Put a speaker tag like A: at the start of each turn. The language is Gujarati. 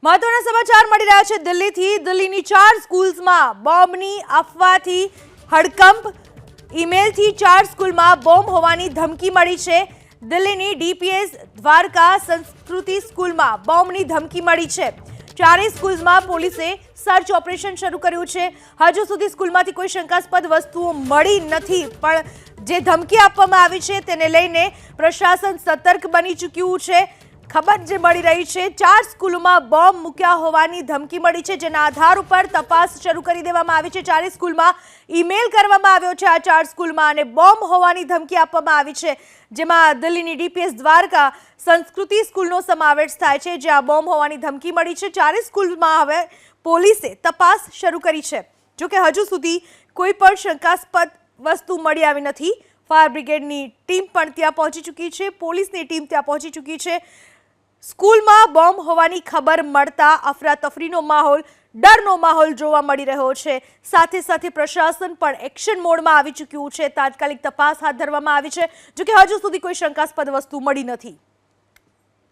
A: મહત્વના સમાચાર મળી રહ્યા છે દિલ્હીથી। દિલ્હીની 4 સ્કૂલ્સમાં બોમ્બની અફવાથી હડકંપ। ઈમેલથી 4 સ્કૂલમાં બોમ્બ હોવાની ધમકી મળી છે। દિલ્હીની ડીપીએસ દ્વારકા સંસ્કૃતિ સ્કૂલમાં બોમ્બની ધમકી મળી છે। 4 સ્કૂલ્સમાં પોલીસે સર્ચ ઓપરેશન શરૂ કર્યું છે। હજુ સુધી સ્કૂલમાંથી કોઈ શંકાસ્પદ વસ્તુઓ મળી નથી, પણ જે ધમકી આપવામાં આવી છે તેને લઈને પ્રશાસન સતર્ક બની ચૂક્યું છે। ખબર જે મળી રહી છે 4 સ્કૂલોમાં બોમ્બ મૂક્યા હોવાની ધમકી મળી છે, જેના આધાર ઉપર તપાસ શરૂ કરી દેવામાં આવી છે। 4 સ્કૂલમાં ઈમેલ કરવામાં આવ્યો છે આ 4 સ્કૂલમાં અને બોમ્બ હોવાની ધમકી આપવામાં આવી છે, જેમાં દિલ્હીની ડીપીએસ દ્વારકા સંસ્કૃતિ સ્કૂલનો સમાવેશ થાય છે, જ્યાં બોમ્બ હોવાની ધમકી મળી છે। 4 સ્કૂલમાં હવે પોલીસે તપાસ શરૂ કરી છે। જોકે હજુ સુધી કોઈ પણ શંકાસ્પદ વસ્તુ મળી આવી નથી। ફાયર બ્રિગેડની ટીમ પણ ત્યાં પહોંચી ચૂકી છે, પોલીસની ટીમ ત્યાં પહોંચી ચૂકી છે। સ્કૂલમાં બોમ્બ હોવાની ખબર મળતા અફરાતફરીનો માહોલ, ડરનો માહોલ જોવા મળી રહ્યો છે। સાથે સાથે પ્રશાસન પણ એક્શન મોડમાં આવી ચૂક્યું છે। તાત્કાલિક તપાસ હાથ ધરવામાં આવી છે, જોકે હજુ સુધી કોઈ શંકાસ્પદ વસ્તુ મળી નથી।